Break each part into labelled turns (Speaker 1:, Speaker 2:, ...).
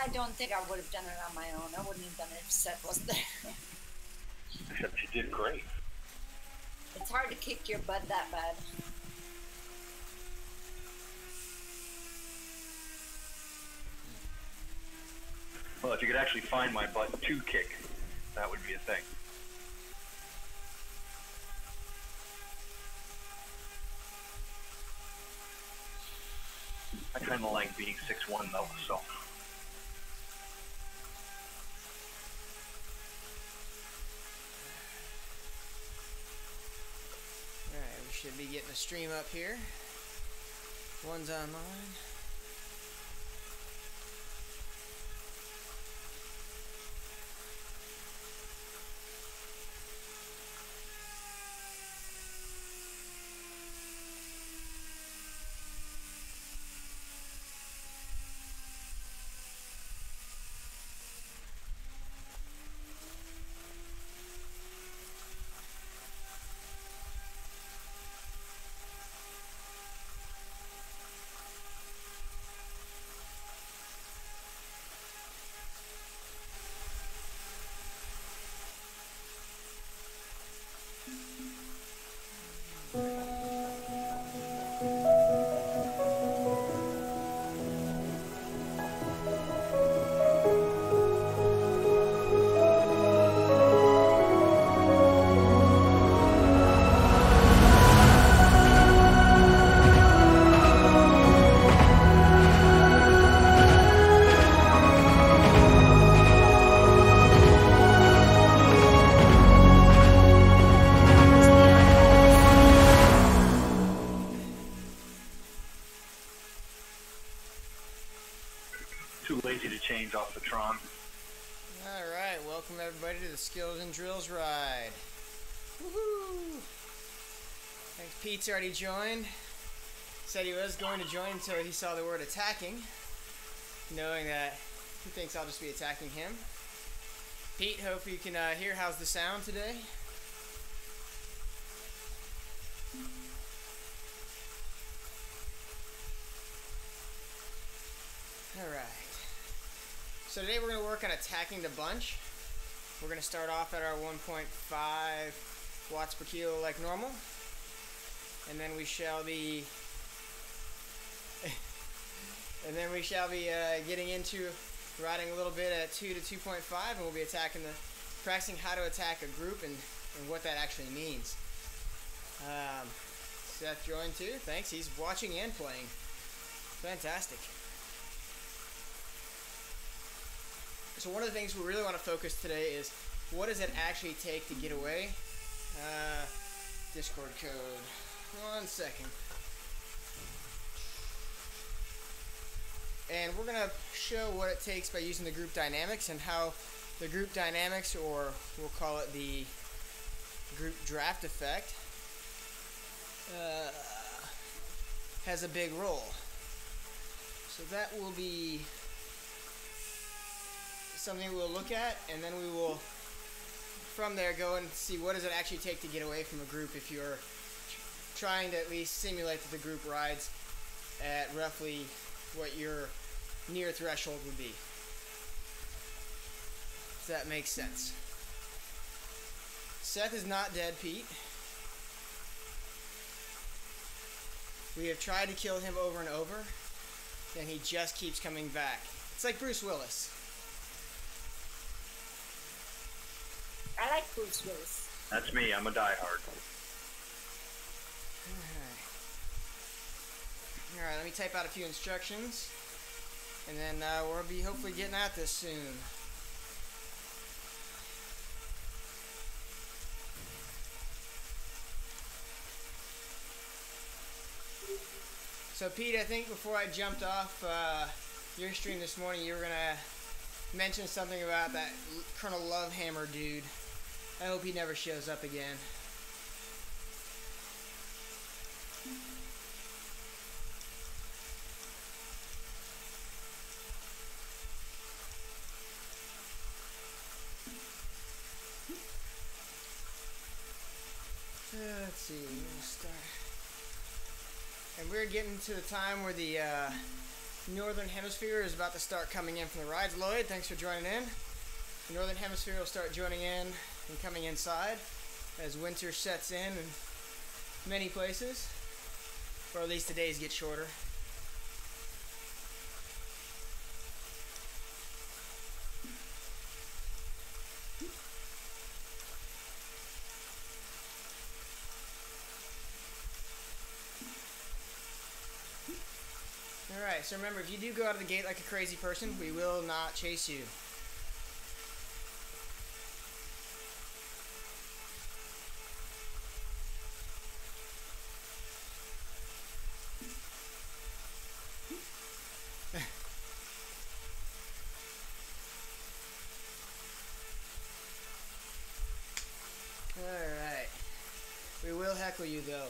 Speaker 1: I don't think I would have done it on my own. I wouldn't have done it if Seth wasn't there.
Speaker 2: Except you did great.
Speaker 1: It's hard to kick your butt that bad.
Speaker 2: Well, if you could actually find my butt to kick, that would be a thing. I kind of like being 6'1" though, so.
Speaker 3: Alright, we should be getting a stream up here. One's online.
Speaker 2: Too lazy to change off the Tron.
Speaker 3: Alright, welcome everybody to the Skills and Drills ride. Woohoo! Thanks, Pete's already joined. Said he was going to join until he saw the word attacking, knowing that he thinks I'll just be attacking him. Pete, hope you can hear. How's the sound today? Alright. So today we're going to work on attacking the bunch. We're going to start off at our 1.5 watts per kilo like normal. And then we shall be getting into riding a little bit at 2 to 2.5, and we'll be practicing how to attack a group and what that actually means. Seth joined too. Thanks. He's watching and playing. Fantastic. So one of the things we really want to focus today is what does it actually take to get away? Discord code. 1 second. And we're going to show what it takes by using the group dynamics and how the group dynamics, or we'll call it the group draft effect, has a big role. So that will be something we'll look at, and then we will from there go and see what does it actually take to get away from a group if you're trying to at least simulate that the group rides at roughly what your near threshold would be. If that makes sense. Seth is not dead, Pete. We have tried to kill him over and over, and he just keeps coming back. It's like Bruce Willis.
Speaker 1: I like Bruce Willis.
Speaker 2: That's me. I'm a diehard.
Speaker 3: Alright, let me type out a few instructions, and then we'll be hopefully getting at this soon. So Pete, I think before I jumped off your stream this morning, you were going to mention something about that Colonel Lovehammer dude. I hope he never shows up again. Let's see, we'll start. And we're getting to the time where the Northern Hemisphere is about to start coming in from the rides. Lloyd, thanks for joining in. The Northern Hemisphere will start joining in and coming inside as winter sets in many places, or at least the days get shorter. Alright, so remember, if you do go out of the gate like a crazy person, we will not chase you. Alright. We will heckle you though.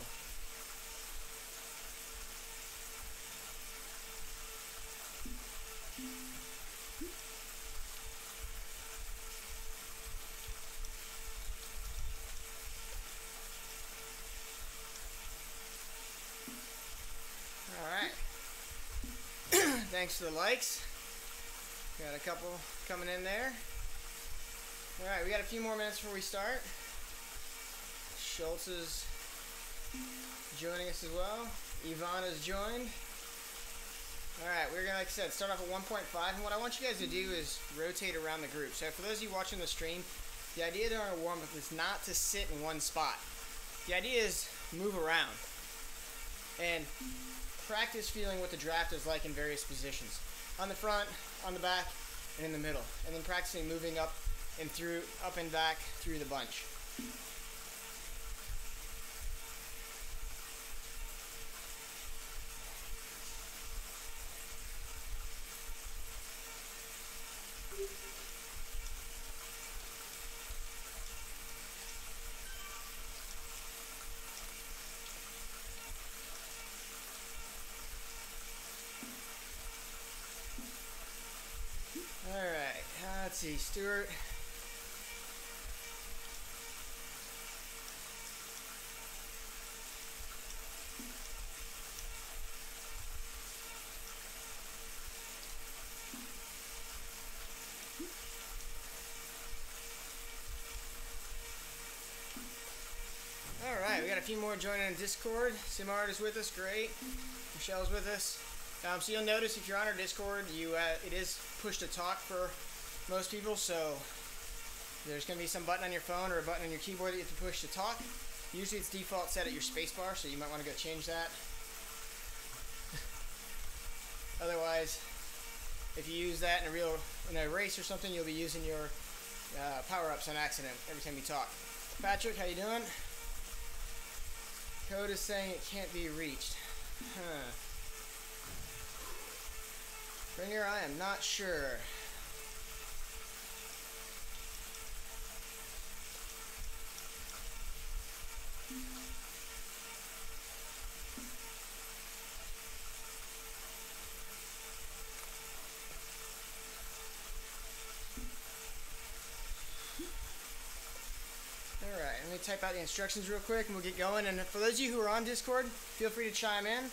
Speaker 3: Alright. Thanks for the likes. Got a couple coming in there. Alright, we got a few more minutes before we start. Schultz is joining us as well. Ivana's joined. Alright, we're going to, like I said, start off at 1.5. And what I want you guys to do is rotate around the group. So for those of you watching the stream, the idea during a warm-up is not to sit in one spot. The idea is move around and practice feeling what the draft is like in various positions. On the front, on the back, and in the middle. And then practicing moving up and through, up and back through the bunch. Alright, let's see, Stuart. Alright, we got a few more joining in Discord. Simard is with us, great. Michelle's with us. So you'll notice if you're on our Discord, it is push to talk for most people, so there's going to be some button on your phone or a button on your keyboard that you have to push to talk. Usually it's default set at your spacebar, so you might want to go change that. Otherwise, if you use that in a race or something, you'll be using your power-ups on accident every time you talk. Patrick, how you doing? Code is saying it can't be reached. Huh. Ringer, I am not sure. Alright, let me type out the instructions real quick and we'll get going. And for those of you who are on Discord, feel free to chime in.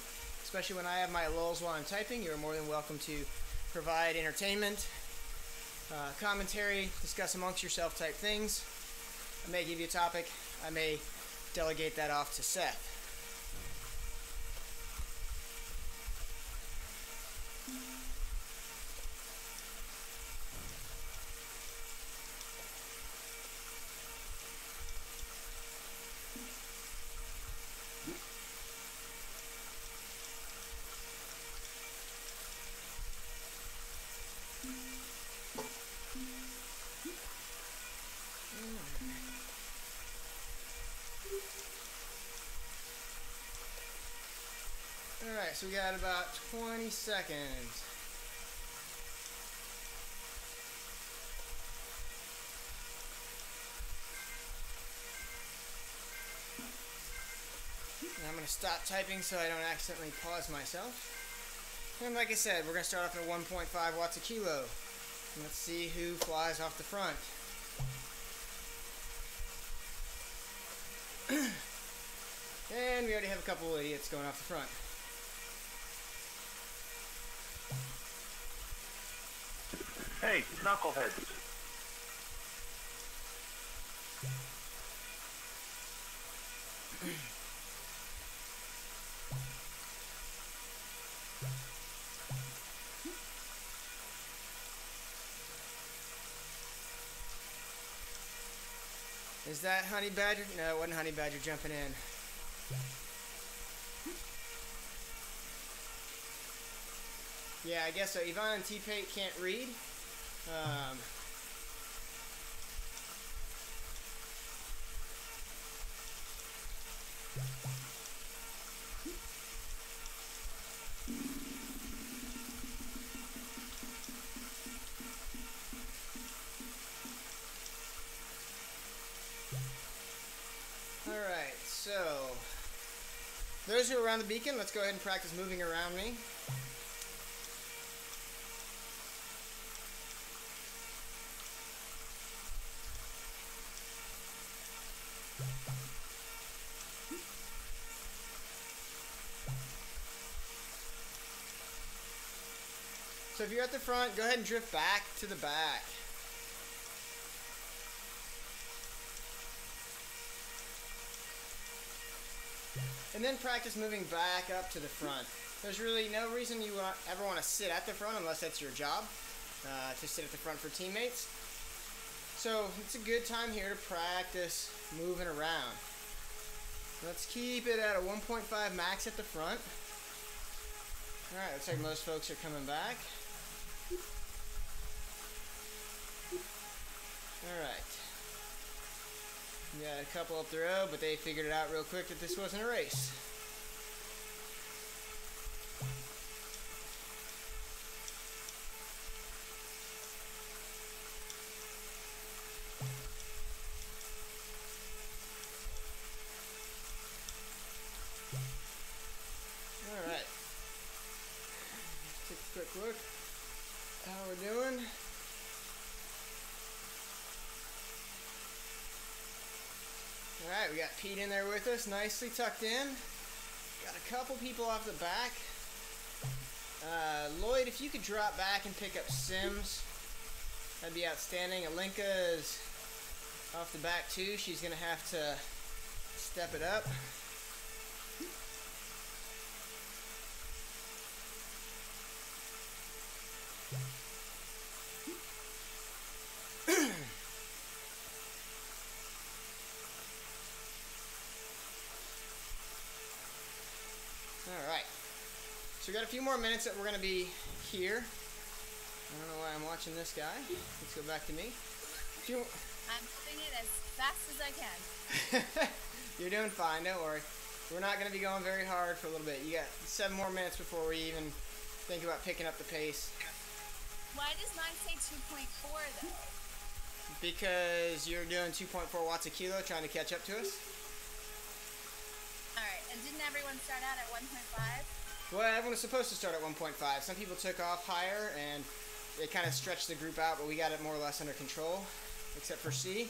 Speaker 3: Especially when I have my lulls while I'm typing, you're more than welcome to provide entertainment, commentary, discuss amongst yourself type things. I may give you a topic. I may delegate that off to Seth. Alright, so we got about 20 seconds. And I'm going to stop typing so I don't accidentally pause myself. And like I said, we're going to start off at 1.5 watts a kilo. And let's see who flies off the front. And we already have a couple of idiots going off the front.
Speaker 2: Hey, knuckleheads.
Speaker 3: Is that Honey Badger? No, it wasn't Honey Badger jumping in. Yeah, I guess so. Yvonne and T-Pate can't read. Alright, so those who are around the beacon, let's go ahead and practice moving around me. So if you're at the front, go ahead and drift back to the back. And then practice moving back up to the front. There's really no reason you ever want to sit at the front unless that's your job, to sit at the front for teammates. So it's a good time here to practice moving around. Let's keep it at a 1.5 max at the front. Alright, looks like most folks are coming back. Alright. We got a couple up the road, but they figured it out real quick that this wasn't a race. Alright. Take a quick look how we're doing. Alright, we got Pete in there with us, nicely tucked in. Got a couple people off the back. Lloyd, if you could drop back and pick up Sims, that'd be outstanding. Alinka is off the back too. She's going to have to step it up. Alright, so we got a few more minutes that we're going to be here. I don't know why I'm watching this guy. Let's go back to me.
Speaker 1: I'm doing it as fast as I can.
Speaker 3: You're doing fine, don't worry. We're not going to be going very hard for a little bit. You got 7 more minutes before we even think about picking up the pace.
Speaker 1: Why does mine say 2.4 though?
Speaker 3: Because you're doing 2.4 watts a kilo trying to catch up to us.
Speaker 1: Alright, and didn't everyone start out at 1.5?
Speaker 3: Well, everyone was supposed to start at 1.5. Some people took off higher and it kind of stretched the group out, but we got it more or less under control, except for C.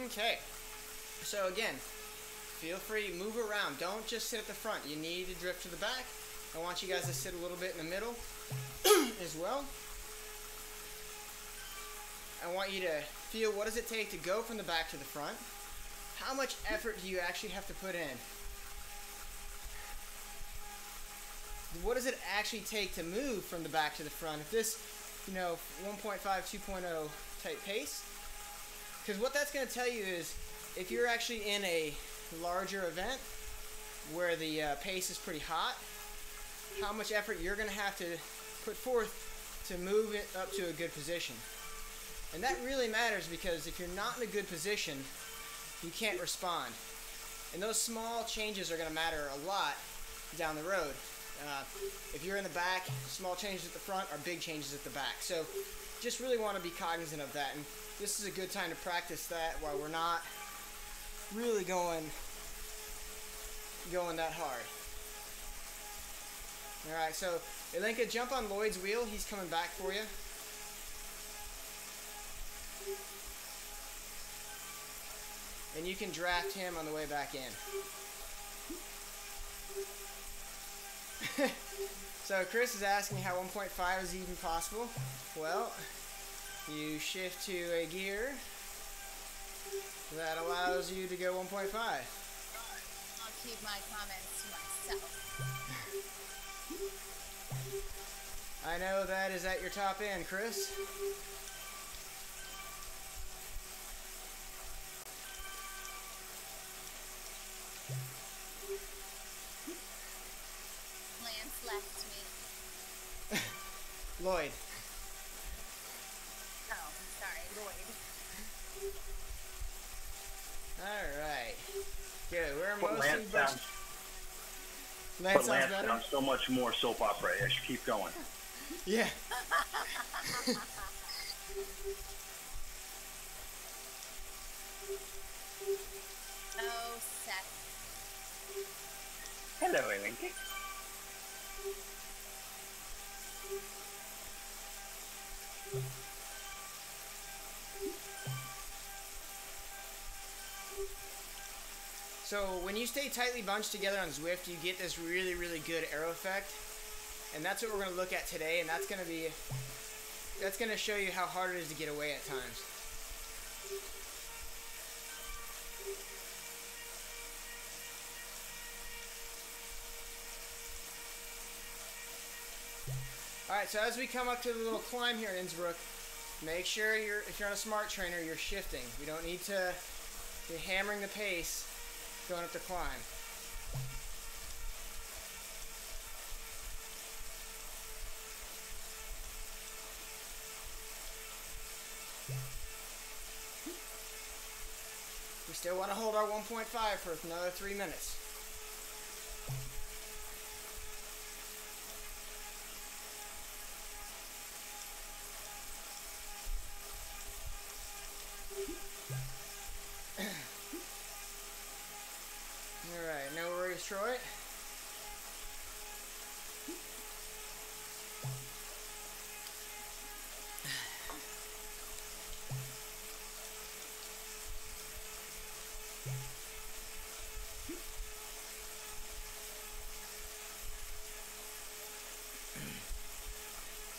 Speaker 3: Okay, so again, feel free to move around. Don't just sit at the front. You need to drift to the back. I want you guys to sit a little bit in the middle as well. I want you to feel, what does it take to go from the back to the front? How much effort do you actually have to put in? What does it actually take to move from the back to the front? If this, 1.5, 2.0 type pace, because what that's going to tell you is if you're actually in a larger event where the pace is pretty hot, how much effort you're going to have to put forth to move it up to a good position. And that really matters, because if you're not in a good position, you can't respond. And those small changes are going to matter a lot down the road. If you're in the back, small changes at the front are big changes at the back. So just really want to be cognizant of that. And this is a good time to practice that while we're not really going that hard. Alright, so Elenka, jump on Lloyd's wheel. He's coming back for you. And you can draft him on the way back in. So Chris is asking how 1.5 is even possible. Well, you shift to a gear that allows you to go 1.5.
Speaker 1: I'll keep my comments to myself.
Speaker 3: I know that is at your top end, Chris.
Speaker 1: Lance left me.
Speaker 3: Lloyd.
Speaker 1: Oh, sorry, Lloyd.
Speaker 3: Alright. Good, we're
Speaker 2: But
Speaker 3: mostly...
Speaker 2: Lance
Speaker 3: Lance sounds better?
Speaker 2: sounds so much more soap opera. I should keep going.
Speaker 3: Yeah.
Speaker 1: Oh, Seth.
Speaker 2: Hello, Elenka.
Speaker 3: So when you stay tightly bunched together on Zwift, you get this really, really good arrow effect. And that's what we're going to look at today, and that's going to show you how hard it is to get away at times. Alright, so as we come up to the little climb here in Innsbruck, make sure if you're on a smart trainer, you're shifting. We don't need to be hammering the pace going up the climb. We still want to hold our 1.5 for another 3 minutes. Alright, no worries, Troy.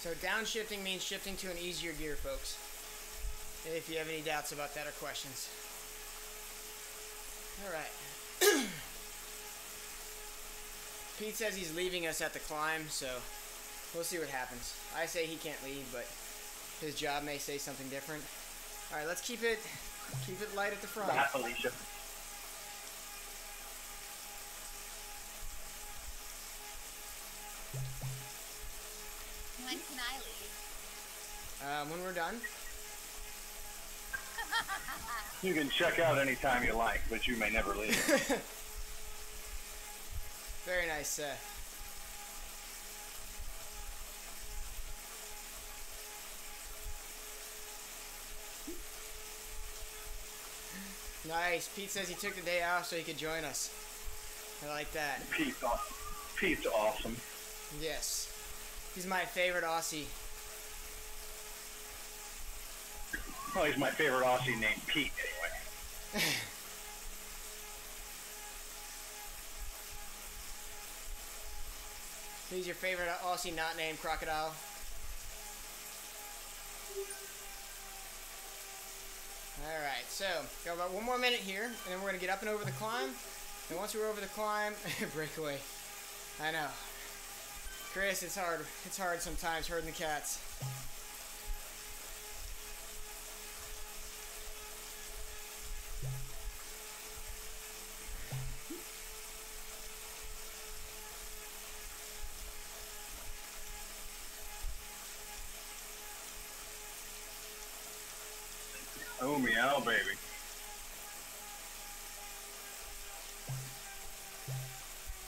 Speaker 3: So downshifting means shifting to an easier gear, folks. If you have any doubts about that or questions. Alright. Pete says he's leaving us at the climb, so we'll see what happens. I say he can't leave, but his job may say something different. Alright, let's keep it light at the front.
Speaker 2: Bye, Felicia.
Speaker 1: When can I leave?
Speaker 3: When we're done.
Speaker 2: You can check out anytime you like, but you may never leave.
Speaker 3: Very nice, Seth. Nice. Pete says he took the day off so he could join us. I like that.
Speaker 2: Pete's awesome.
Speaker 3: Yes. He's my favorite Aussie.
Speaker 2: Well, he's my favorite Aussie named Pete, anyway.
Speaker 3: Who's your favorite Aussie not named Crocodile? Alright, so got about 1 more minute here, and then we're going to get up and over the climb. And once we're over the climb, breakaway. I know. Chris, it's hard. It's hard sometimes herding the cats.
Speaker 2: Oh, meow, baby.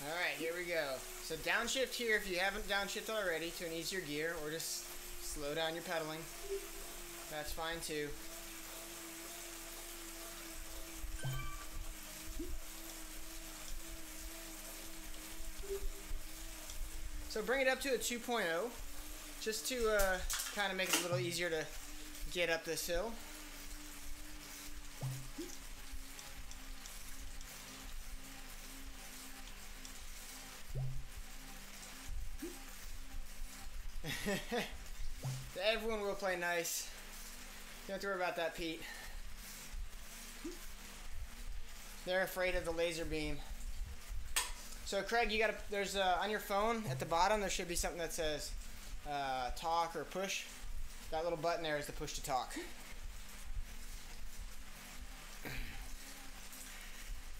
Speaker 3: Alright, here we go. So downshift here if you haven't downshifted already to an easier gear, or just slow down your pedaling. That's fine too. So bring it up to a 2.0, just to kind of make it a little easier to get up this hill. Everyone will play nice. You don't have to worry about that, Pete. They're afraid of the laser beam. So Craig, you gotta, there's on your phone at the bottom there should be something that says talk or push. That little button there is the push to talk.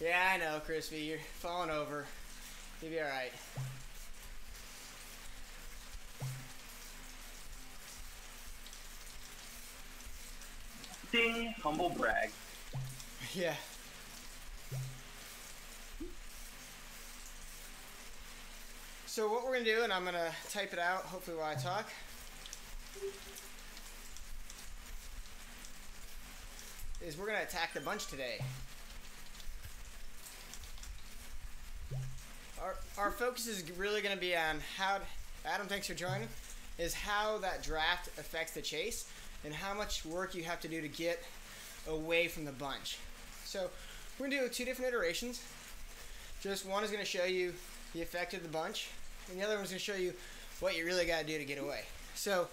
Speaker 3: Yeah, I know, Crispy, you're falling over. You'll be alright.
Speaker 2: Ding, humble brag.
Speaker 3: Yeah. So what we're going to do, and I'm going to type it out, hopefully while I talk, is we're going to attack the bunch today. Our focus is really going to be on how, Adam, thanks for joining, is how that draft affects the chase and how much work you have to do to get away from the bunch. So we're going to do 2 different iterations. Just one is going to show you the effect of the bunch, and the other one's going to show you what you really got to do to get away. So,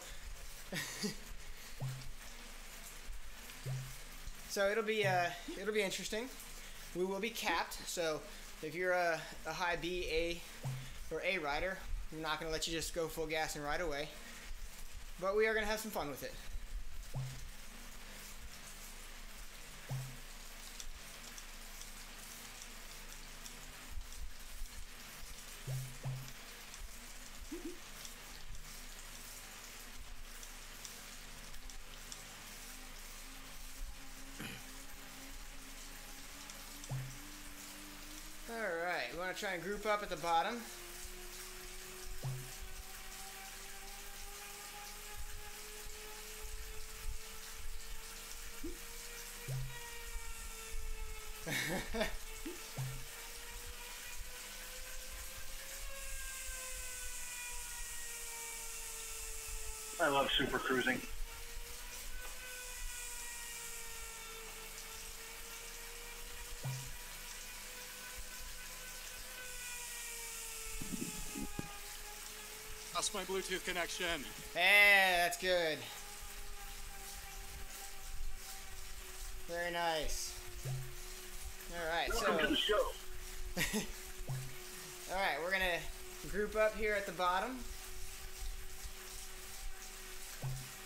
Speaker 3: it'll be interesting. We will be capped. So if you're a high B, A, or A rider, we're not going to let you just go full gas and ride away. But we are going to have some fun with it. Alright, we want to try and group up at the bottom.
Speaker 2: I love super cruising.
Speaker 4: Lost my Bluetooth connection.
Speaker 3: Hey, that's good. Very nice. Alright,
Speaker 2: Welcome to the show.
Speaker 3: Alright, we're gonna group up here at the bottom.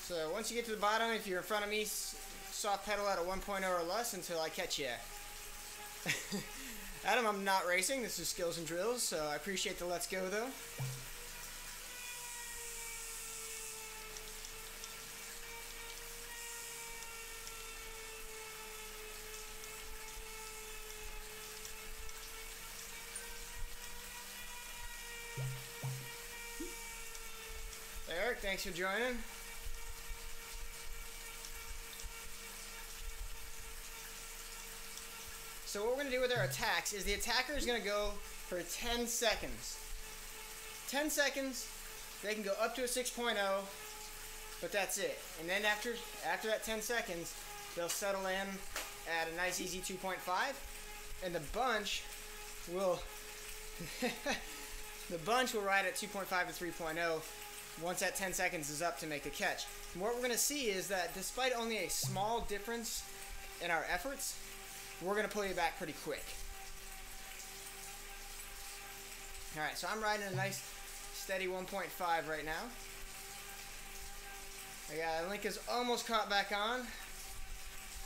Speaker 3: So once you get to the bottom, if you're in front of me, soft pedal at a 1.0 or less until I catch you. Adam, I'm not racing. This is Skills and Drills, so I appreciate the let's go though. Eric, thanks for joining. So what we're going to do with our attacks is the attacker is going to go for 10 seconds. 10 seconds, they can go up to a 6.0, but that's it. And then after that 10 seconds, they'll settle in at a nice easy 2.5, and the bunch will ride at 2.5 to 3.0 once that 10 seconds is up to make a catch. And what we're going to see is that despite only a small difference in our efforts, we're going to pull you back pretty quick. Alright, so I'm riding a nice steady 1.5 right now. Link is almost caught back on.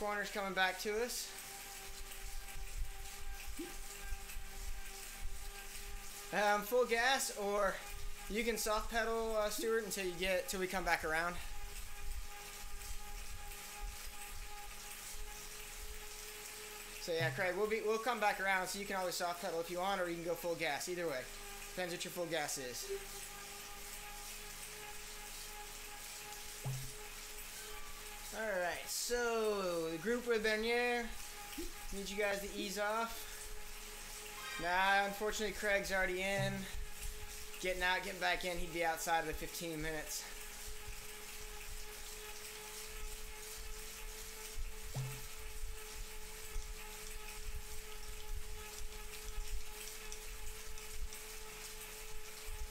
Speaker 3: Corner's coming back to us. Full gas, or you can soft pedal, Stuart, until we come back around. So yeah, Craig, we'll come back around, so you can always soft pedal if you want, or you can go full gas. Either way, depends what your full gas is. All right, so the group with Bernier, need you guys to ease off. Nah, unfortunately, Craig's already in. getting out, getting back in, he'd be outside of the 15 minutes.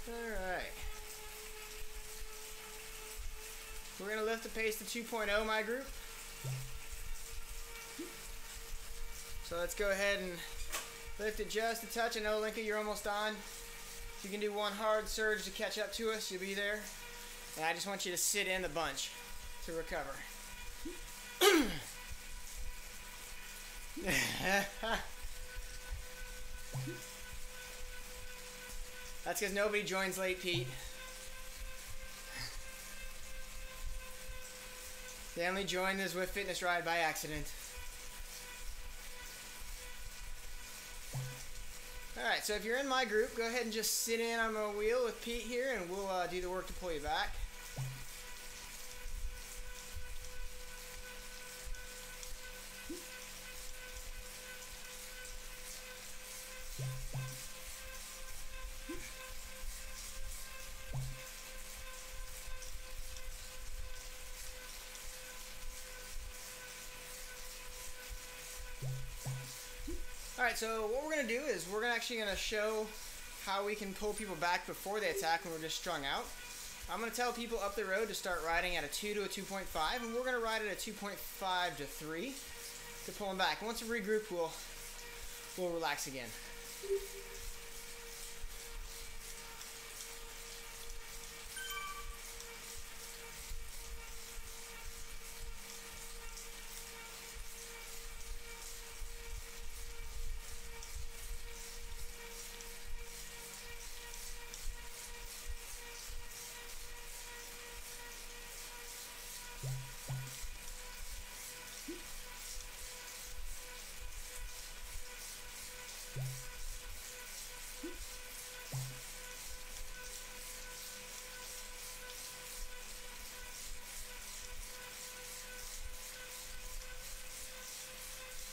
Speaker 3: Alright. We're going to lift the pace to 2.0, my group. So let's go ahead and lift it just a touch. I know, Linka, you're almost on. If you can do one hard surge to catch up to us, you'll be there. And I just want you to sit in the bunch to recover. That's because nobody joins late, Pete. They only joined the Zwift Fitness ride by accident. Alright, so if you're in my group, go ahead and just sit in on my wheel with Pete here, and we'll do the work to pull you back. Alright, so what we're going to do is we're actually going to show how we can pull people back before they attack when we're just strung out. I'm going to tell people up the road to start riding at a 2 to a 2.5, and we're going to ride at a 2.5 to 3 to pull them back. And once we regroup, we'll relax again.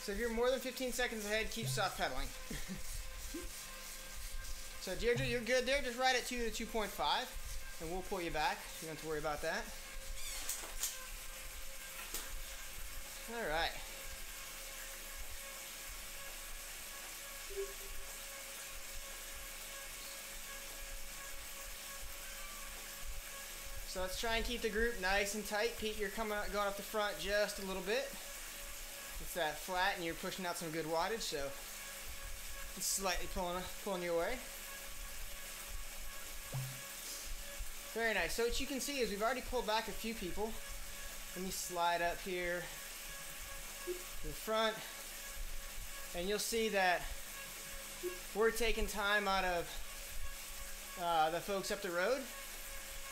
Speaker 3: So if you're more than 15 seconds ahead, keep soft pedaling. So Deirdre, you're good there. Just ride at 2 to 2.5, and we'll pull you back. You don't have to worry about that. All right. So let's try and keep the group nice and tight. Pete, you're going up the front just a little bit. It's that flat, and you're pushing out some good wattage, so it's slightly pulling you away. Very nice. So what you can see is we've already pulled back a few people. Let me slide up here to the front, and you'll see that we're taking time out of the folks up the road,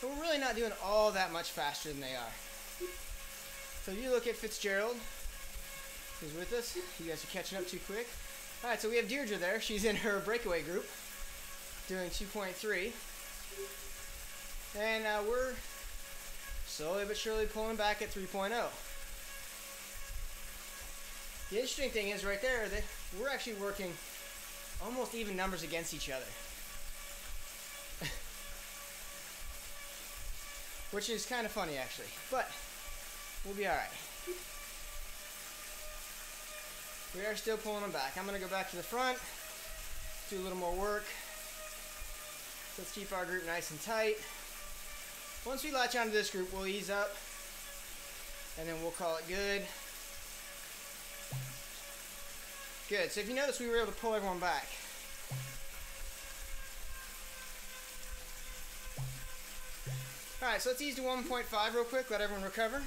Speaker 3: but we're really not doing all that much faster than they are. So if you look at Fitzgerald, who's with us. You guys are catching up too quick. Alright, so we have Deirdre there. She's in her breakaway group, doing 2.3. And we're slowly but surely pulling back at 3.0. The interesting thing is right there that we're actually working almost even numbers against each other. Which is kind of funny, actually. But we'll be alright. We are still pulling them back. I'm going to go back to the front, do a little more work. Let's keep our group nice and tight. Once we latch onto this group, we'll ease up, and then we'll call it good. Good. So if you notice, we were able to pull everyone back. Alright, so let's ease to 1.5 real quick, let everyone recover.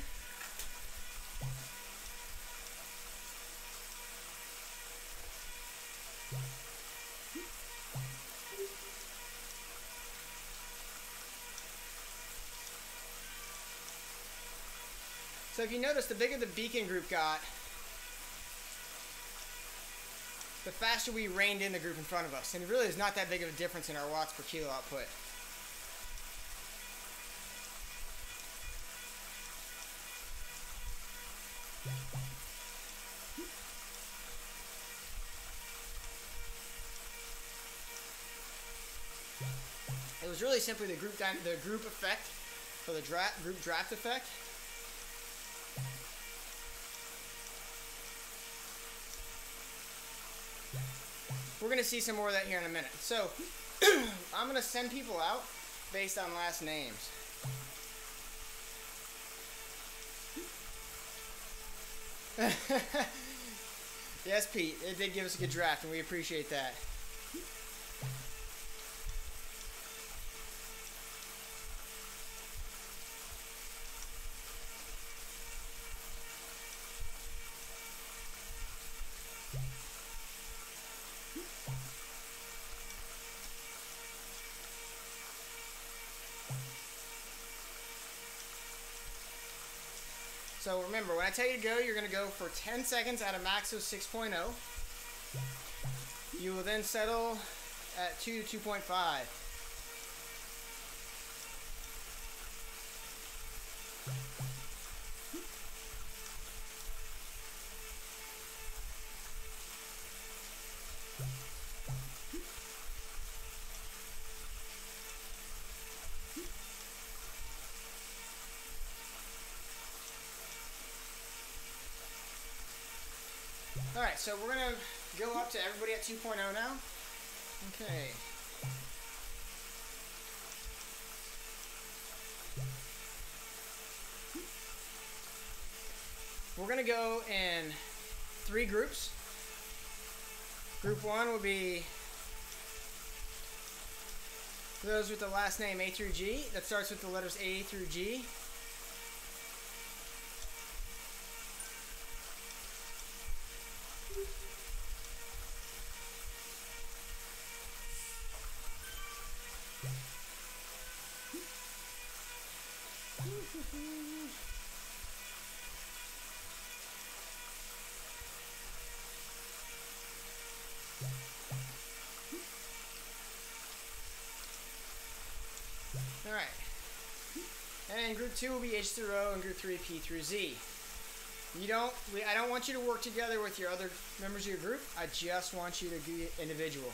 Speaker 3: So if you notice, the bigger the beacon group got, the faster we reined in the group in front of us. And it really is not that big of a difference in our watts per kilo output. It was is really simply the group effect, or the group draft effect. We're going to see some more of that here in a minute. So, I'm going to send people out based on last names. Yes, Pete, it did give us a good draft, and we appreciate that. So remember, when I tell you to go, you're going to go for 10 seconds at a max of 6.0. You will then settle at 2 to 2.5. Alright, so we're going to go up to everybody at 2.0 now. Okay. We're going to go in 3 groups. Group 1 will be those with the last name A through G. That starts with the letters A through G. Alright. And group 2 will be H through O, and group 3 P through Z. I don't want you to work together with your other members of your group. I just want you to be individual.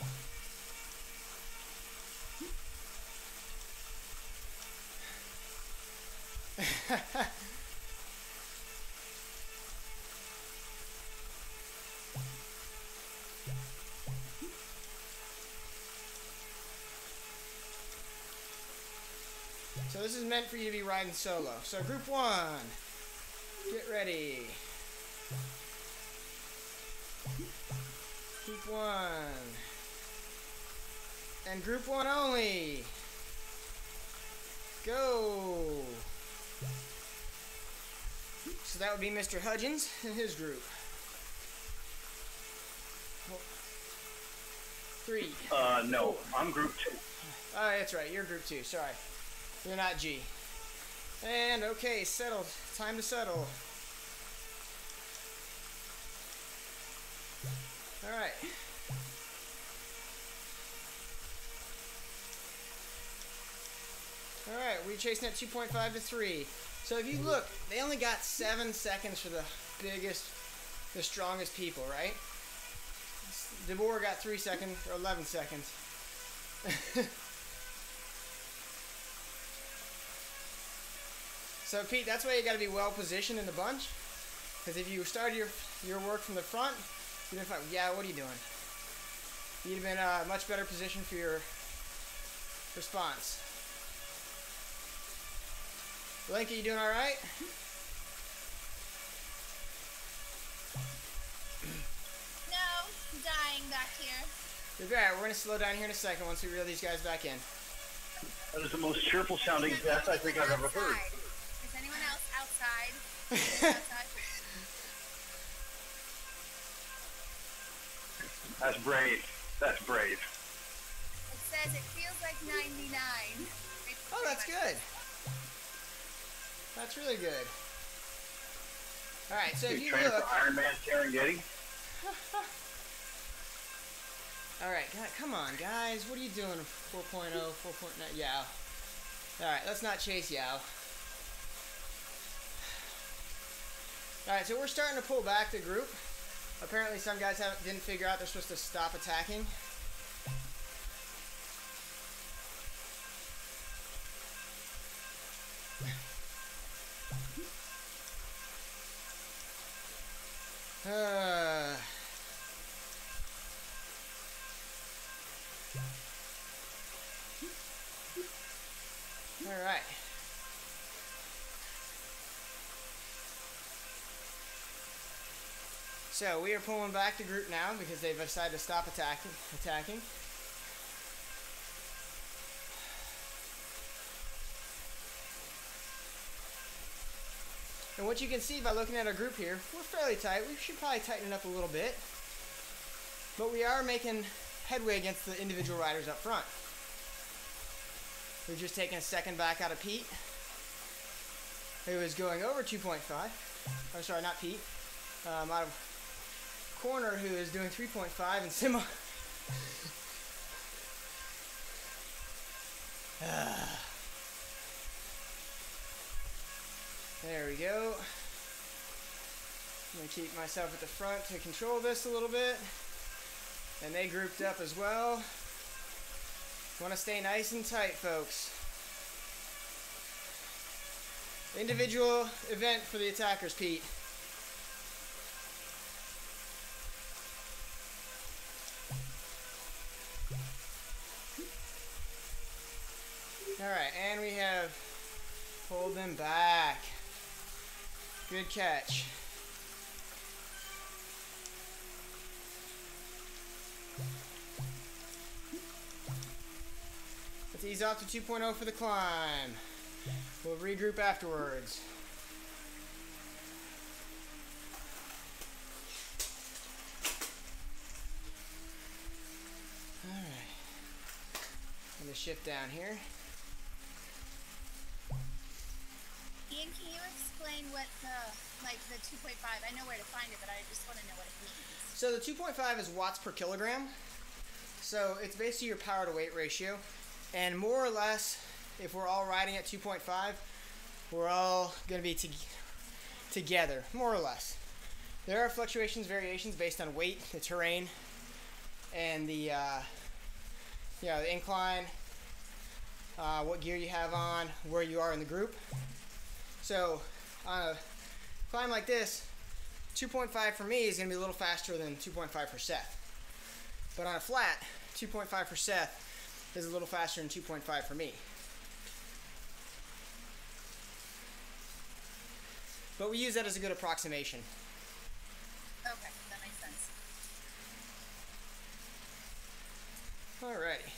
Speaker 3: So this is meant for you to be riding solo. So group 1, get ready. Group 1. And group 1 only. Go. So that would be Mr. Hudgens and his group. 3.
Speaker 2: No, I'm group 2.
Speaker 3: Oh, that's right. You're group 2. Sorry. You're not G. And okay, settle. Time to settle. Alright. Alright, we're chasing at 2.5 to 3. So if you look, they only got 7 seconds for the biggest, the strongest people, right? DeBoer got 3 seconds, or 11 seconds. So Pete, that's why you got to be well positioned in the bunch. Because if you started your work from the front, you'd have been like, yeah, what are you doing? You'd have been in a much better position for your response. Link, are you doing all right?
Speaker 1: No, I'm dying back here.
Speaker 3: You're all right. We're going to slow down here in a second once we reel these guys back in.
Speaker 2: That is the most cheerful sounding death I think I've ever heard.
Speaker 1: Is anyone else outside?
Speaker 2: That's brave. That's brave.
Speaker 1: It says it feels like 99.
Speaker 3: Oh, that's good. That's really good. All right, so if you
Speaker 2: training
Speaker 3: look,
Speaker 2: for Iron Man Serengeti.
Speaker 3: all right, come on, guys. What are you doing? 4.0, 4.9, Yao. All right, let's not chase Yao. All right, so we're starting to pull back the group. Apparently, some guys didn't figure out they're supposed to stop attacking. All right. So we are pulling back the group now because they've decided to stop attacking. And what you can see by looking at our group here, we're fairly tight. We should probably tighten it up a little bit. But we are making headway against the individual riders up front. We've just taken a second back out of Pete, who is going over 2.5. Oh, sorry, not Pete. Out of Corner, who is doing 3.5, and Simo. There we go. I'm going to keep myself at the front to control this a little bit. And they grouped up as well. Want to stay nice and tight, folks. Individual event for the attackers, Pete. Alright, and we have pulled them back. Good catch. Let's ease off to 2.0 for the climb. We'll regroup afterwards. Alright. I'm going to shift down here.
Speaker 1: Ian, can you explain what the 2.5, I know where to find it, but I just want to know what it means.
Speaker 3: So the 2.5 is watts per kilogram. So it's basically your power to weight ratio. And more or less, if we're all riding at 2.5, we're all going to be together, more or less. There are fluctuations, variations based on weight, the terrain, and the the incline, what gear you have on, where you are in the group. So on a climb like this, 2.5 for me is going to be a little faster than 2.5 for Seth. But on a flat, 2.5 for Seth is a little faster than 2.5 for me. But we use that as a good approximation.
Speaker 1: Okay, that makes sense.
Speaker 3: Alrighty.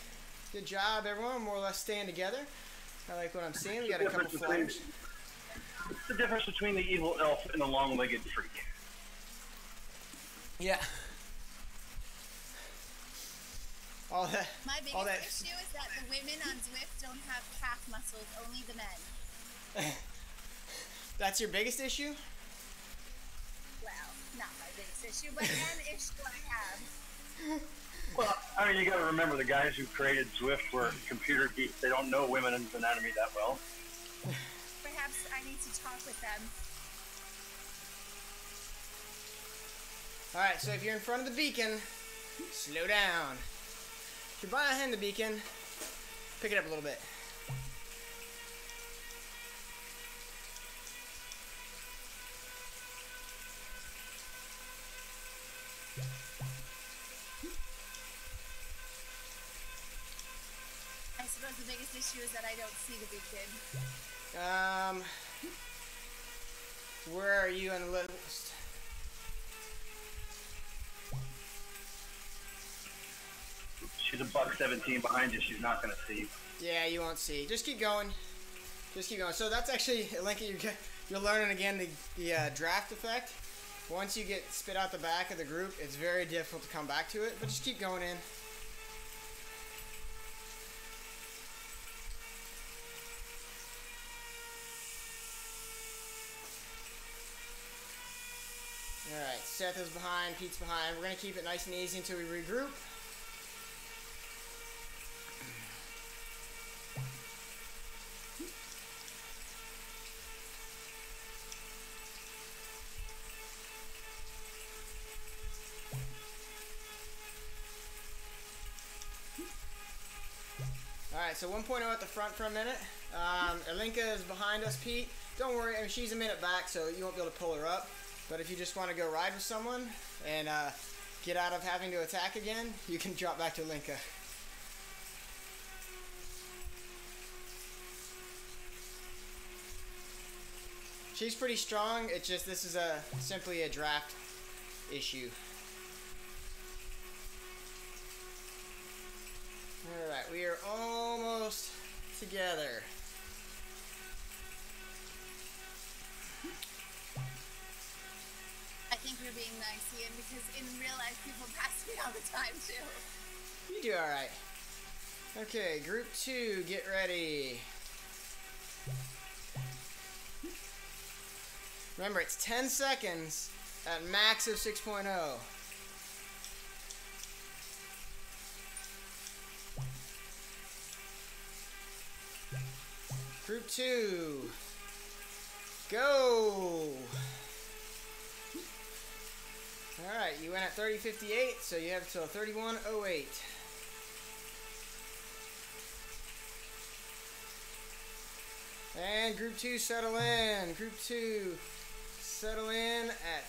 Speaker 3: Good job, everyone. More or less staying together. I like what I'm seeing. We got a couple flares.
Speaker 2: What's the difference between the evil elf and the long-legged freak?
Speaker 3: Yeah. All that.
Speaker 1: My biggest issue is that the women on Zwift don't have calf muscles, only the men.
Speaker 3: That's your biggest issue?
Speaker 1: Well, not my biggest issue, but an issue I have.
Speaker 2: Well, I mean, you got to remember the guys who created Zwift were computer geeks. They don't know women's anatomy that well.
Speaker 1: Perhaps I need to talk with them.
Speaker 3: Alright, so if you're in front of the beacon, slow down. If you're behind the beacon, pick it up a little bit.
Speaker 1: I suppose the biggest issue is that I don't see the beacon.
Speaker 3: Where are you on the list?
Speaker 2: She's a $1.17 behind you. She's not going to see.
Speaker 3: Yeah, you won't see. Just keep going. Just keep going. So that's actually, Lincoln, you're learning again the draft effect. Once you get spit out the back of the group, it's very difficult to come back to it, but just keep going in. Alright, Seth is behind, Pete's behind. We're going to keep it nice and easy until we regroup. Alright, so 1.0 at the front for a minute. Alinka is behind us, Pete. Don't worry, I mean, she's a minute back, so you won't be able to pull her up. But if you just want to go ride with someone and get out of having to attack again, you can drop back to Linka. She's pretty strong. It's just this is simply a draft issue. Alright, we are almost together.
Speaker 1: I think you're being nice, Ian, because in real life people pass me all the time too.
Speaker 3: You do alright. Okay, group 2, get ready. Remember, it's 10 seconds at max of 6.0. Group 2, go! Alright, you went at 30:58, so you have till 31:08. And group 2, settle in. Group 2, settle in at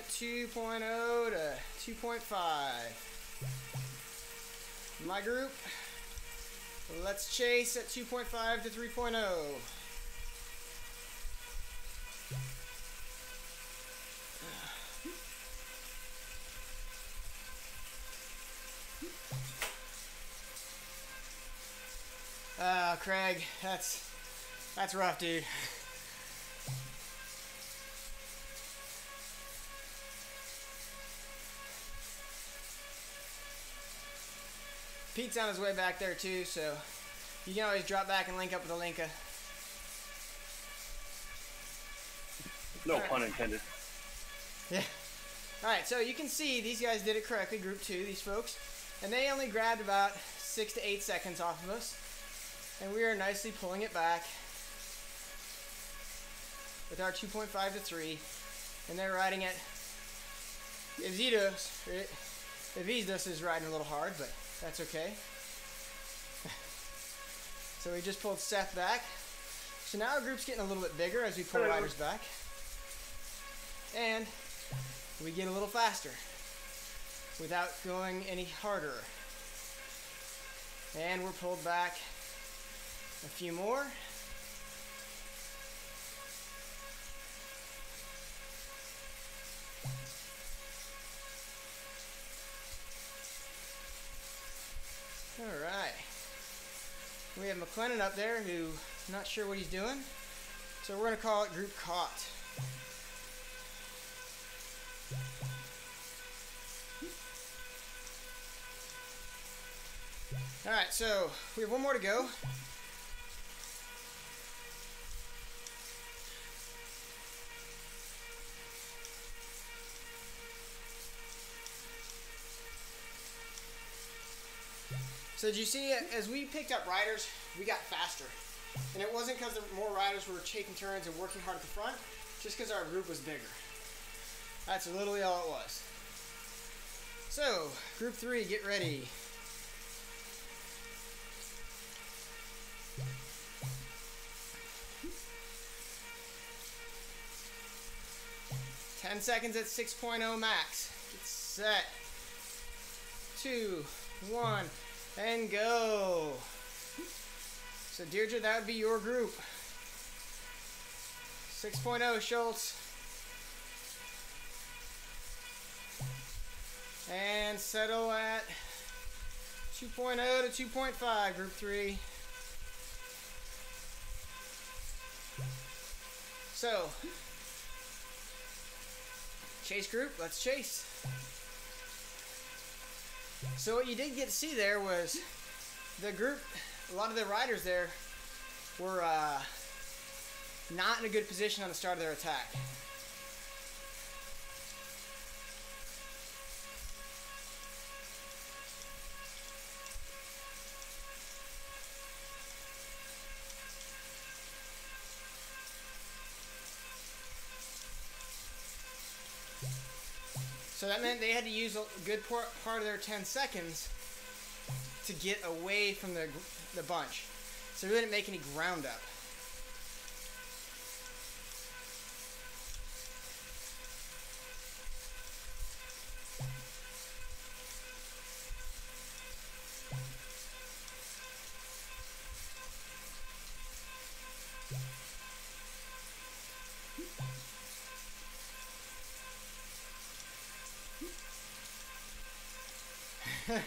Speaker 3: 2.0 to 2.5. My group, let's chase at 2.5 to 3.0. Craig, that's rough, dude. Pete's on his way back there too, so you can always drop back and link up with a Linka.
Speaker 2: No pun intended.
Speaker 3: Yeah. Alright, so you can see these guys did it correctly, group 2, these folks. And they only grabbed about 6 to 8 seconds off of us. And we are nicely pulling it back with our 2.5 to 3. And they're riding it. Evizdos is riding a little hard, but that's okay. So we just pulled Seth back. So now our group's getting a little bit bigger as we pull riders back. And we get a little faster without going any harder. And we're pulled back a few more. All right. We have McLennan up there who I'm not sure what he's doing. So we're going to call it group caught. All right, so we have one more to go. So did you see, as we picked up riders, we got faster. And it wasn't because more riders were taking turns and working hard at the front, just because our group was bigger. That's literally all it was. So, group 3, get ready. Ten seconds at 6.0 max. Get set. 2, 1, and go. So Deirdre, that would be your group. 6.0 Schultz. And settle at 2.0 to 2.5, group 3. So, chase group, let's chase. So what you did get to see there was the group, a lot of the riders there were not in a good position on the start of their attack. So that meant they had to use a good part of their 10 seconds to get away from the bunch. So we didn't make any ground up. Alright,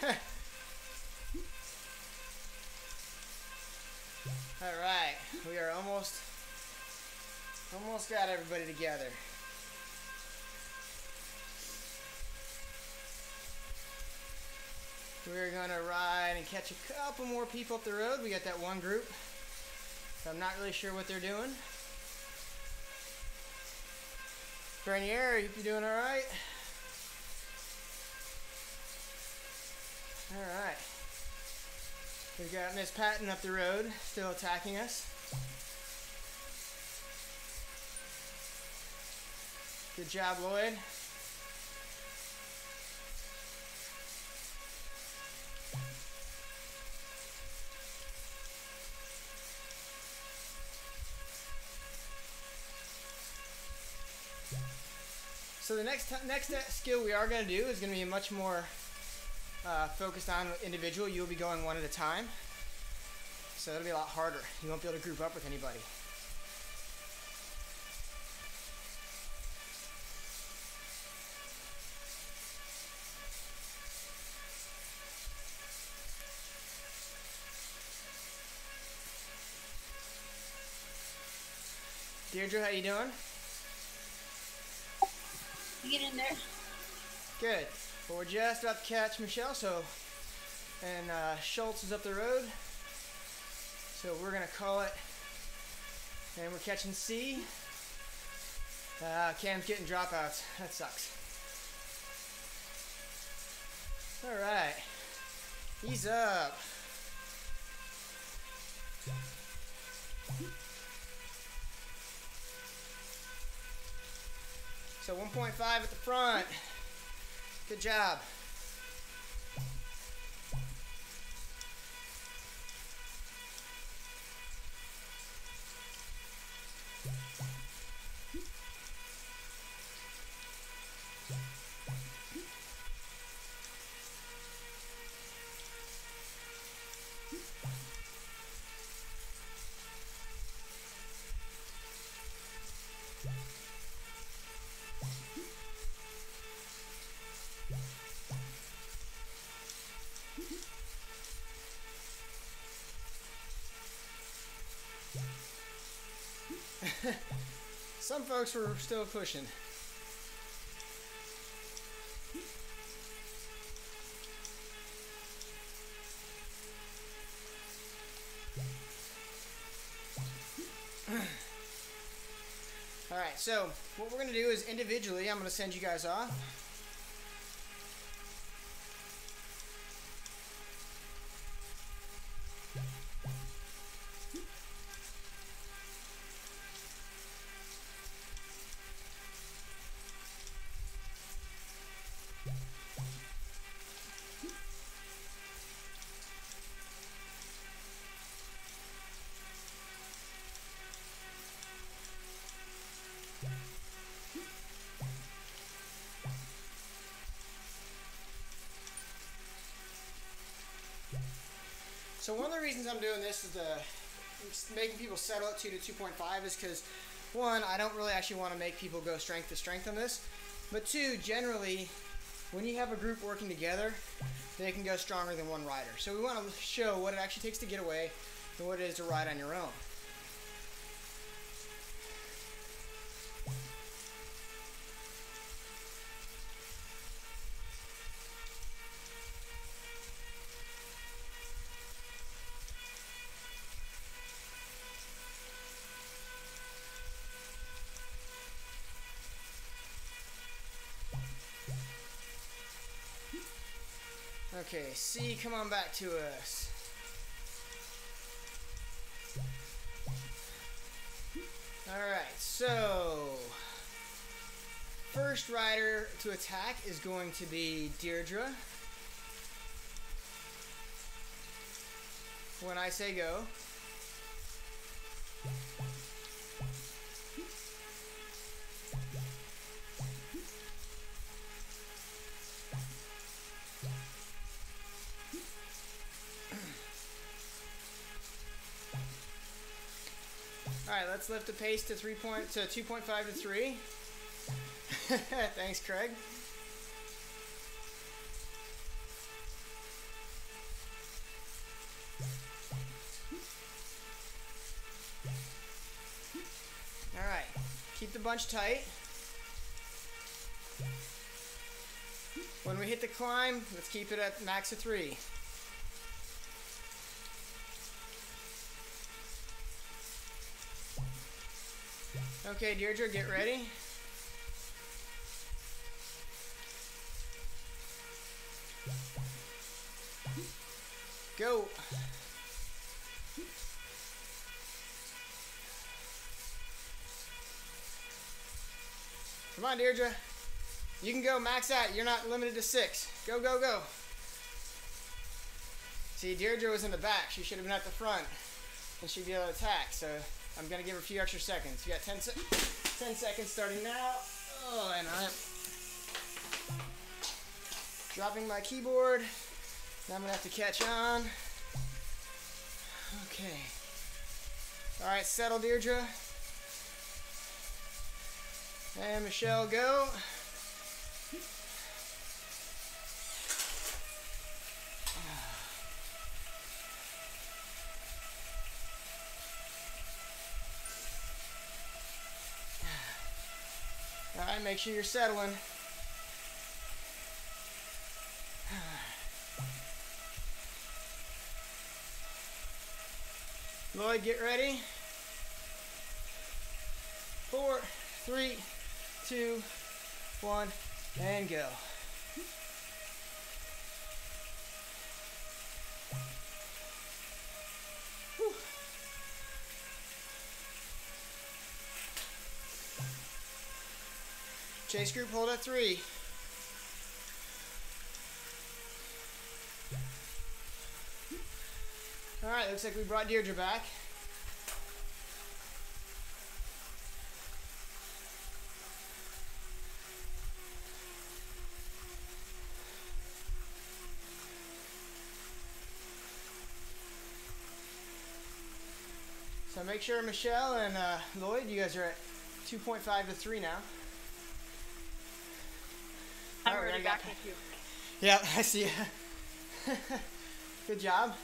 Speaker 3: we are almost got everybody together. We're gonna ride and catch a couple more people up the road. We got that one group. I'm not really sure what they're doing. Bernier, you doing alright? Alright. We've got Miss Patton up the road, still attacking us. Good job, Lloyd. So the next skill we are going to do is going to be much more focused on individual. You'll be going one at a time. So it'll be a lot harder. You won't be able to group up with anybody. Deirdre, how you doing?
Speaker 1: Get in there.
Speaker 3: Good. Well, we're just about to catch Michelle, and Schultz is up the road. So we're going to call it, and we're catching C. Cam's getting dropouts. That sucks. All right. Ease up. So 1.5 at the front. Good job. Some folks were still pushing. All right, so what we're going to do is individually, I'm going to send you guys off. So one of the reasons I'm doing this is making people settle at 2 to 2.5 is because, one, I don't really actually want to make people go strength to strength on this. But two, generally, when you have a group working together, they can go stronger than one rider. So we want to show what it actually takes to get away and what it is to ride on your own. Okay, C, come on back to us. Alright, so first rider to attack is going to be Deirdre. When I say go. Alright, let's lift the pace to 2.5 to 3. Thanks, Craig. the bunch tight. When we hit the climb, let's keep it at max of 3. Okay, Deirdre, get ready. Go. Come on, Deirdre. You can go max out. You're not limited to 6. Go, go, go. See, Deirdre was in the back. She should have been at the front, and she'd be able to attack. So I'm going to give her a few extra seconds. You got 10 seconds starting now. Oh, and I'm dropping my keyboard. Now I'm going to have to catch on. Okay. All right, settle, Deirdre. And Michelle, go. All right, make sure you're settling. Lloyd, get ready. 4, 3, 2, 1, and go. Whew. Chase group, hold at 3. All right, looks like we brought Deirdre back. So make sure Michelle and Lloyd, you guys are at 2.5 to 3 now.
Speaker 4: I'm already back with you.
Speaker 3: Yeah, I see you. Good job.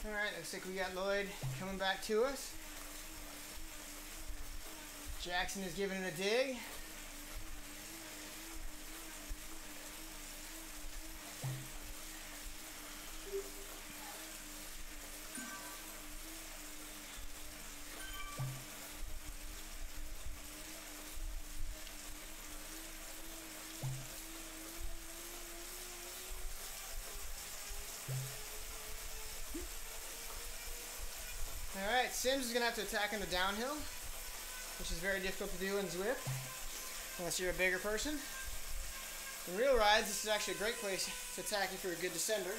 Speaker 3: Alright, looks like we got Lloyd coming back to us. Jackson is giving it a dig. Alright, Sims is going to have to attack on the downhill, which is very difficult to do in Zwift, unless you're a bigger person. In real rides, this is actually a great place to attack if you're a good descender.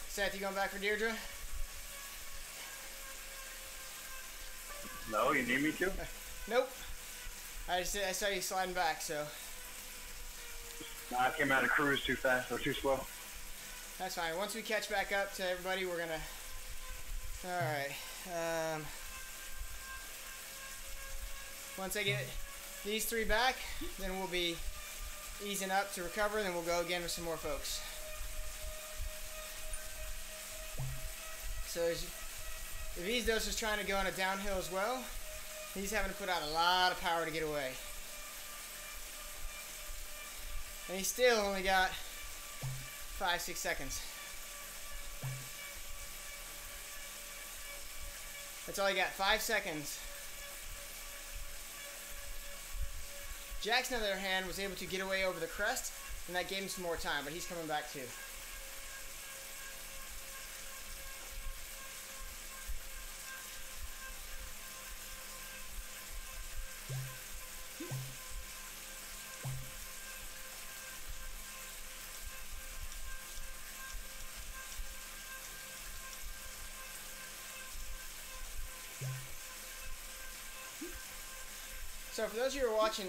Speaker 3: Seth, you going back for Deirdre?
Speaker 2: No, you need me to?
Speaker 3: Nope. I saw you sliding back, so.
Speaker 2: No, I came out of cruise too fast or too slow.
Speaker 3: That's fine. Once we catch back up to everybody, we're gonna. All right. Once I get these 3 back, then we'll be easing up to recover, and then we'll go again with some more folks. So if Izdos is trying to go on a downhill as well, he's having to put out a lot of power to get away. And he's still only got 5-6 seconds. That's all he got, 5 seconds. Jackson, on the other hand, was able to get away over the crest, and that gave him some more time, but he's coming back too. So for those of you who are watching,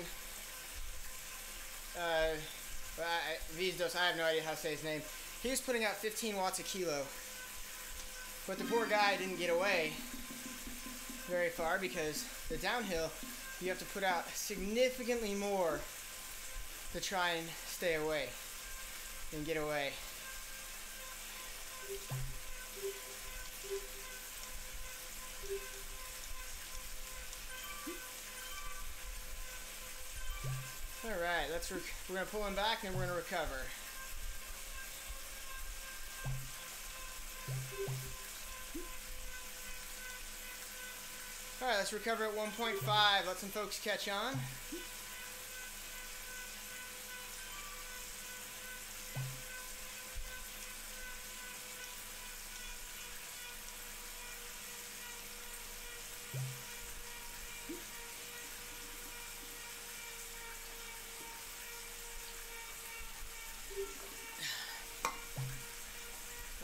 Speaker 3: Vizdos, I have no idea how to say his name. He was putting out 15 watts a kilo. But the poor guy didn't get away very far because the downhill, you have to put out significantly more to try and stay away and get away. Alright, we're going to pull him back and we're going to recover. Alright, let's recover at 1.5. Let some folks catch on.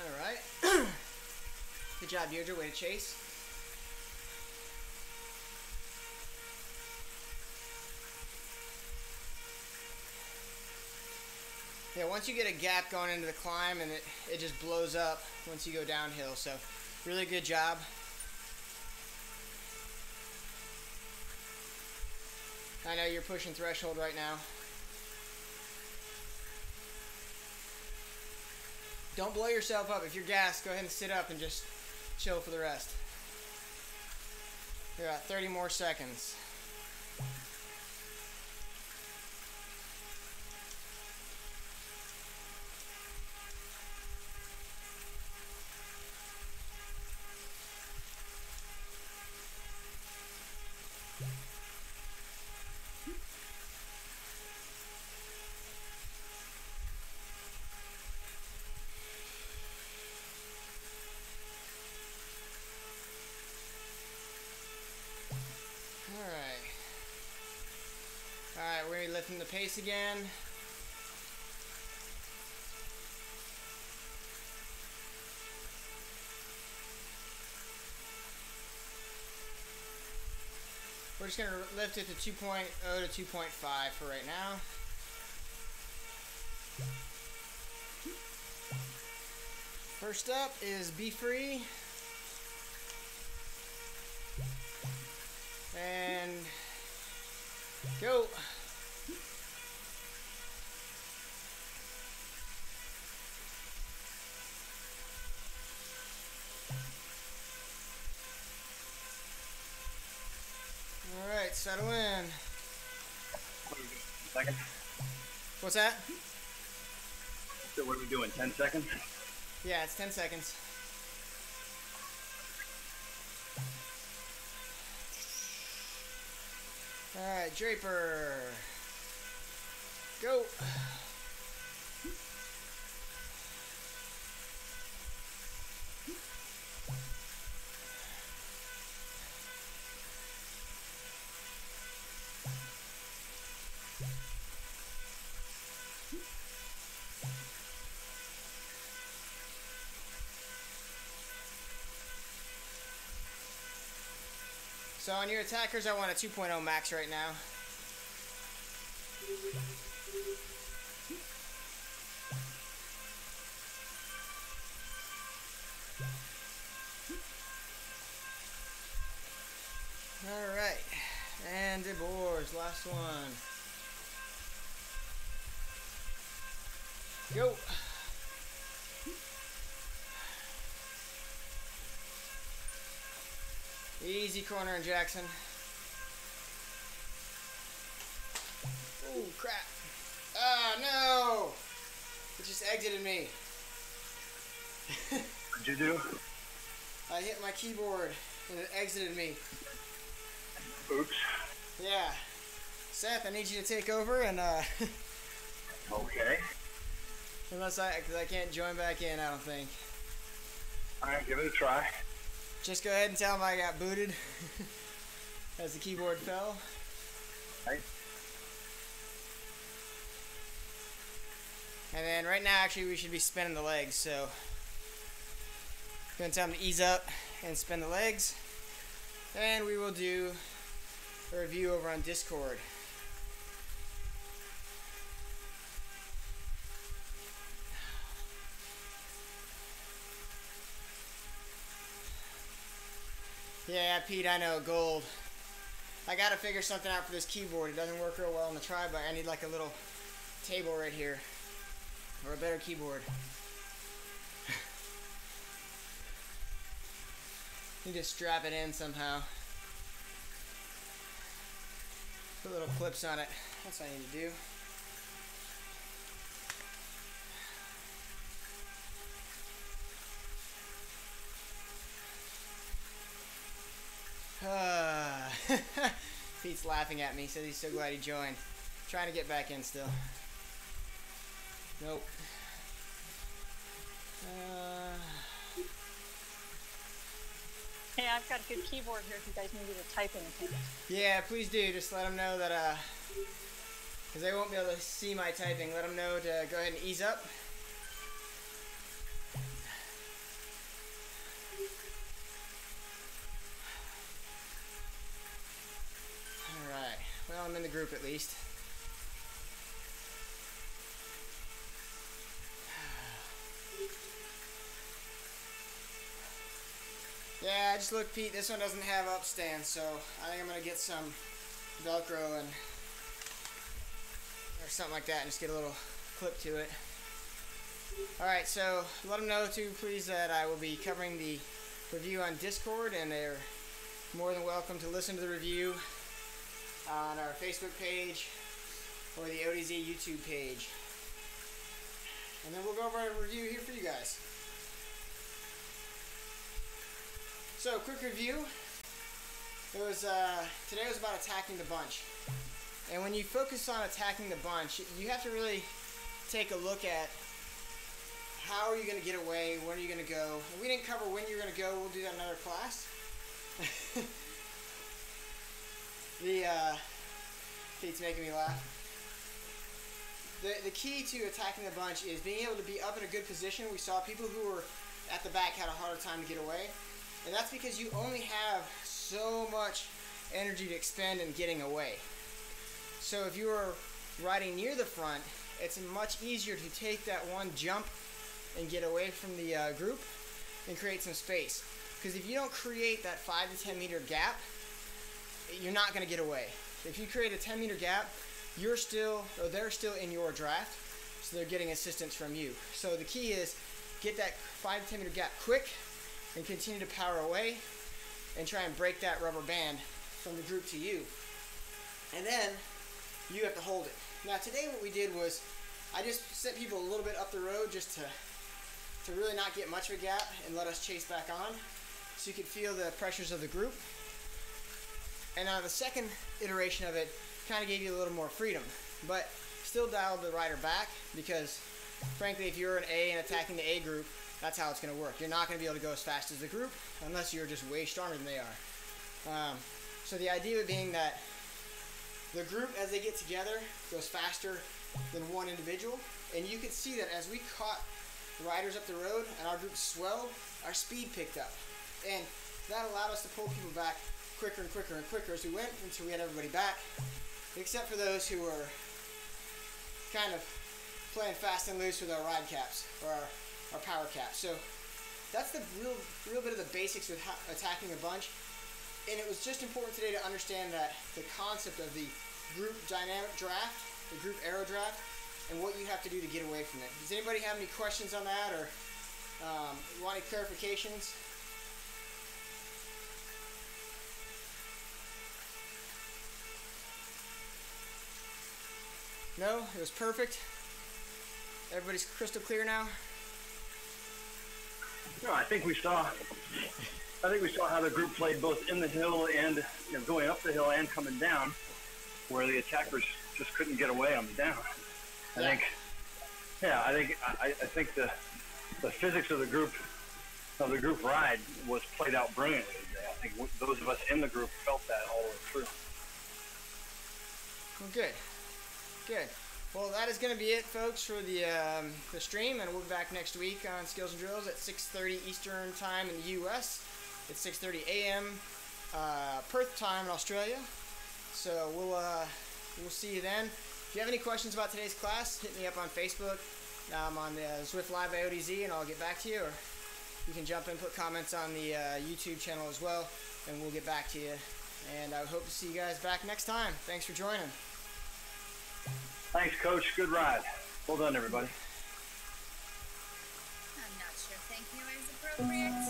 Speaker 3: Alright. Good job, Deirdre. Way to chase. Yeah, once you get a gap going into the climb, and it just blows up once you go downhill. So, really good job. I know you're pushing threshold right now. Don't blow yourself up. If you're gassed, go ahead and sit up and just chill for the rest. You're at 30 more seconds. Alright, we're lifting the pace again. We're just going to lift it to 2.0 to 2.5 for right now. First up is Be Free. And go. Alright, settle in.
Speaker 2: Second.
Speaker 3: What's that?
Speaker 2: So what are we doing, 10 seconds?
Speaker 3: Yeah, it's 10 seconds. Alright, Draper. Go. So on your attackers, I want a 2.0 max right now. Alright, and DeBoers, last one. Go. Easy corner in Jackson. Oh, crap. Ah, no! It just exited me.
Speaker 2: What'd you do?
Speaker 3: I hit my keyboard and it exited me.
Speaker 2: Oops.
Speaker 3: Yeah. Seth, I need you to take over and,
Speaker 2: Okay.
Speaker 3: because I can't join back in, I don't think.
Speaker 2: Alright, give it a try.
Speaker 3: Just go ahead and tell him I got booted as the keyboard fell.
Speaker 2: Right.
Speaker 3: And then right now, actually, we should be spinning the legs, so going to tell him to ease up and spin the legs. And we will do a review over on Discord. Yeah, Pete, I know, gold. I gotta figure something out for this keyboard. It doesn't work real well on the tri-bike. I need like a little table right here. Or a better keyboard. Need to strap it in somehow. Put little clips on it. That's what I need to do. Pete's laughing at me, says he's so glad he joined. Trying to get back in still. Nope.
Speaker 4: Hey, I've got a good keyboard here if you guys need me to type anything.
Speaker 3: Yeah, please do. Just let them know that, because they won't be able to see my typing. Let them know to go ahead and ease up. Alright. Well, I'm in the group at least. Yeah, I just looked, Pete. This one doesn't have upstand, so I think I'm going to get some Velcro and or something like that and just get a little clip to it. Alright, so let them know too, please, that I will be covering the review on Discord, and they're more than welcome to listen to the review on our Facebook page or the ODZ YouTube page. And then we'll go over a review here for you guys. So, quick review. It was today was about attacking the bunch. And when you focus on attacking the bunch, you have to really take a look at how are you going to get away, when are you going to go. And we didn't cover when you're going to go. We'll do that in another class. Pete's making me laugh. The key to attacking the bunch is being able to be up in a good position. We saw people who were at the back had a harder time to get away. And that's because you only have so much energy to expend in getting away. So if you are riding near the front, it's much easier to take that one jump and get away from the group and create some space. Because if you don't create that 5 to 10 meter gap, you're not going to get away. If you create a 10 meter gap, they're still in your draft, so they're getting assistance from you. So the key is get that 5 to 10 meter gap quick and continue to power away and try and break that rubber band from the group to you. And then you have to hold it. Now today what we did was I just sent people a little bit up the road just to really not get much of a gap and let us chase back on so you could feel the pressures of the group. And now the second iteration of it kind of gave you a little more freedom, but still dialed the rider back because frankly if you're an A and attacking the A group, that's how it's going to work. You're not going to be able to go as fast as the group unless you're just way stronger than they are. So the idea of it being that the group, as they get together, goes faster than one individual. And you can see that as we caught the riders up the road and our group swelled, our speed picked up. And that allowed us to pull people back quicker and quicker and quicker as we went until we had everybody back, except for those who were kind of playing fast and loose with our ride caps or our power caps. So that's the real bit of the basics with attacking a bunch. And it was just important today to understand that the concept of the group dynamic draft, the group arrow draft, and what you have to do to get away from it. Does anybody have any questions on that or want any clarifications? No? It was perfect? Everybody's crystal clear now?
Speaker 2: No, I think we saw how the group played both in the hill and going up the hill and coming down, where the attackers just couldn't get away on the down. I think the physics of the group ride was played out brilliantly today. I think those of us in the group felt that all the way through.
Speaker 3: Well, good. Well, that is going to be it, folks, for the stream, and we'll be back next week on Skills and Drills at 6:30 Eastern Time in the U.S. It's 6:30 a.m. Perth time in Australia. So we'll see you then. If you have any questions about today's class, hit me up on Facebook. I'm on the Zwift Live by ODZ, and I'll get back to you. Or you can jump in, put comments on the YouTube channel as well, and we'll get back to you. And I hope to see you guys back next time. Thanks for joining.
Speaker 2: Thanks, Coach. Good ride. Well done, everybody.
Speaker 1: I'm not sure thank you is appropriate.